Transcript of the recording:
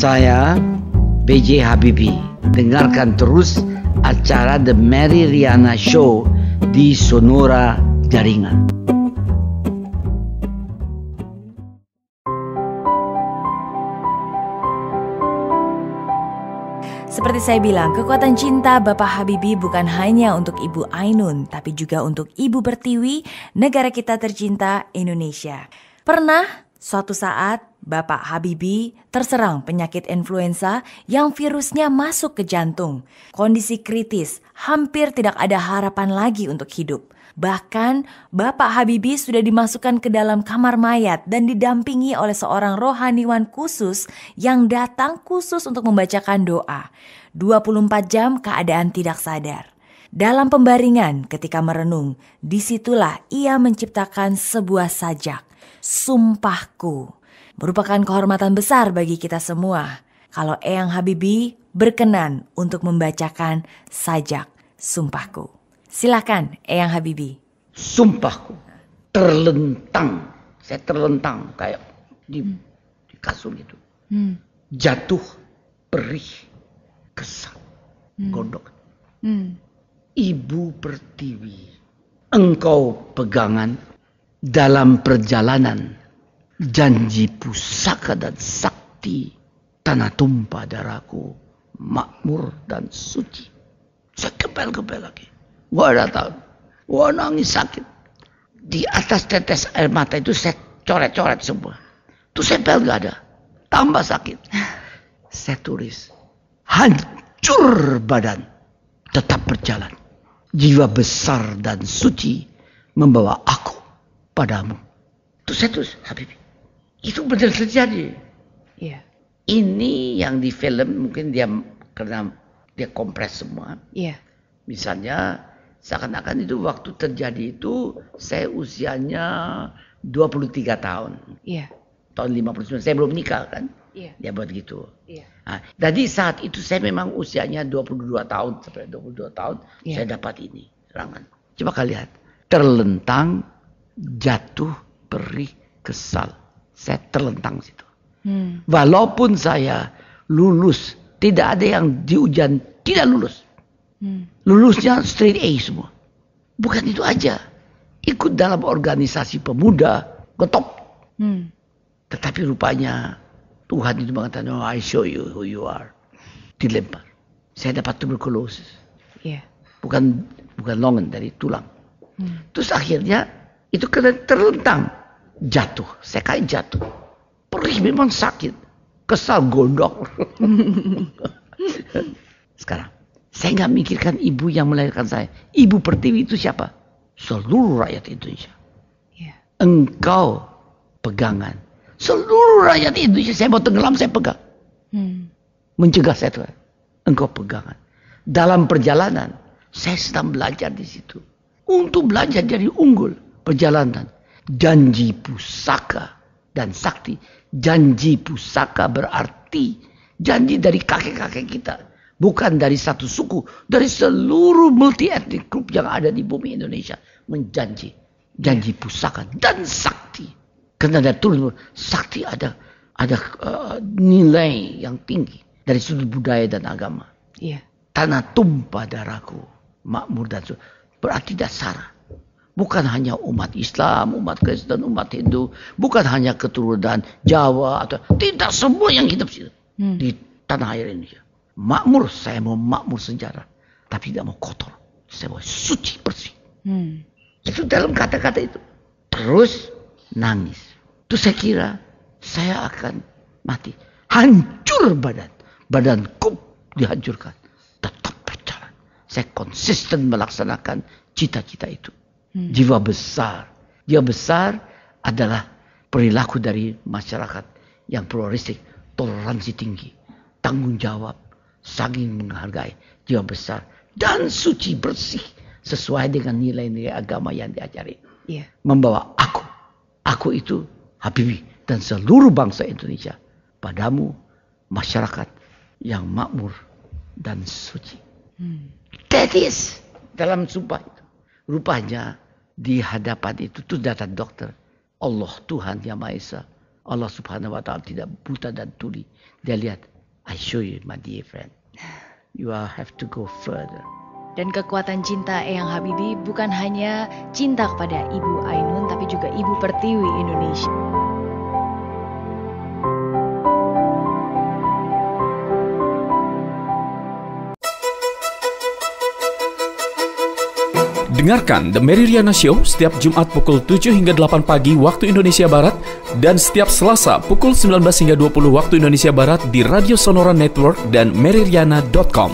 Saya B.J. Habibie. Dengarkan terus acara The Mary Riana Show di Sonora Jaringan. Seperti saya bilang, kekuatan cinta Bapak Habibie bukan hanya untuk Ibu Ainun, tapi juga untuk Ibu Pertiwi, negara kita tercinta Indonesia. Pernah suatu saat Bapak Habibie terserang penyakit influenza yang virusnya masuk ke jantung. Kondisi kritis, hampir tidak ada harapan lagi untuk hidup. Bahkan Bapak Habibie sudah dimasukkan ke dalam kamar mayat dan didampingi oleh seorang rohaniwan khusus yang datang khusus untuk membacakan doa. 24 jam keadaan tidak sadar. Dalam pembaringan ketika merenung, disitulah ia menciptakan sebuah sajak. Sumpahku. Merupakan kehormatan besar bagi kita semua kalau Eyang Habibie berkenan untuk membacakan sajak Sumpahku. Silakan Eyang Habibie. Sumpahku. Terlentang. Saya terlentang kayak di kasur gitu. Jatuh, perih, kesal, gondok. Ibu Pertiwi, engkau pegangan dalam perjalanan janji pusaka dan sakti, tanah tumpah darahku, makmur dan suci. Saya kepel-kepel lagi. Gua datang, gua nangis sakit. Di atas tetes air mata itu saya coret-coret semua. Tuh sepel gak ada, tambah sakit. Saya tulis, hancur badan, tetap berjalan. Jiwa besar dan suci membawa aku padamu. Tuh saya tulis, Habibie. Itu benar terjadi. Iya. Ini yang di film mungkin dia karena dia kompres semua. Iya. Misalnya seakan-akan itu waktu terjadi itu saya usianya 23 tahun. Iya. Tahun 59 saya belum nikah kan. Iya. Dia buat gitu. Iya. Nah, jadi saat itu saya memang usianya 22 tahun sampai 22 tahun saya dapat ini serangan. Coba kalian lihat. Terlentang, jatuh, perih, kesal. Saya terlentang situ. Walaupun saya lulus, tidak ada yang di ujian tidak lulus. Lulusnya straight A semua. Bukan itu aja. Ikut dalam organisasi pemuda, ketop. Tetapi rupanya Tuhan itu mengatakan, oh, I show you who you are. Dilempar. Saya dapat tuberkulosis. Iya. Bukan longan, dari tulang. Terus akhirnya itu kena terlentang. Jatuh. Saya kayak jatuh. Perih memang sakit. Kesal gondok. Sekarang. Saya nggak mikirkan ibu yang melahirkan saya. Ibu Pertiwi itu siapa? Seluruh rakyat Indonesia. Iya. Engkau pegangan. Seluruh rakyat Indonesia. Saya mau tenggelam, saya pegang. Mencegah saya Tuhan. Engkau pegangan. Dalam perjalanan. Saya sedang belajar di situ. Untuk belajar jadi unggul. Perjalanan. Janji pusaka dan sakti. Janji pusaka berarti janji dari kakek-kakek kita. Bukan dari satu suku. Dari seluruh multi ethnic group yang ada di bumi Indonesia. Menjanji. Janji pusaka dan sakti. Karena ada tulis sakti ada nilai yang tinggi. Dari sudut budaya dan agama. Iya. Tanah tumpah darahku. Makmur dan suci. Berarti dasar. Bukan hanya umat Islam, umat Kristen, umat Hindu. Bukan hanya keturunan Jawa. Atau tidak, semua yang hidup di tanah air Indonesia. Makmur, saya mau makmur sejarah. Tapi tidak mau kotor. Saya mau suci, bersih. Itu dalam kata-kata itu. Terus nangis. Terus saya kira saya akan mati. Hancur badan. Badanku dihancurkan. Tetap berjalan. Saya konsisten melaksanakan cita-cita itu. Jiwa besar. Jiwa besar adalah perilaku dari masyarakat yang pluralistik. Toleransi tinggi. Tanggung jawab. Saling menghargai. Jiwa besar. Dan suci bersih. Sesuai dengan nilai-nilai agama yang diajari. Iya. Membawa aku. Aku itu Habibie. Dan seluruh bangsa Indonesia. Padamu masyarakat yang makmur dan suci. That is. Dalam sumpah itu. Rupanya di hadapan itu tuh data dokter. Allah Tuhan yang Maha Esa. Allah Subhanahu wa Ta'ala tidak buta dan tuli. Dia lihat I show you, my dear friend. You have to go further. Dan kekuatan cinta Eyang Habibie bukan hanya cinta kepada Ibu Ainun, tapi juga Ibu Pertiwi Indonesia. Dengarkan The Mary Riana Show setiap Jumat pukul 7 hingga 8 pagi waktu Indonesia Barat dan setiap Selasa pukul 19 hingga 20 waktu Indonesia Barat di Radio Sonora Network dan maryriana.com.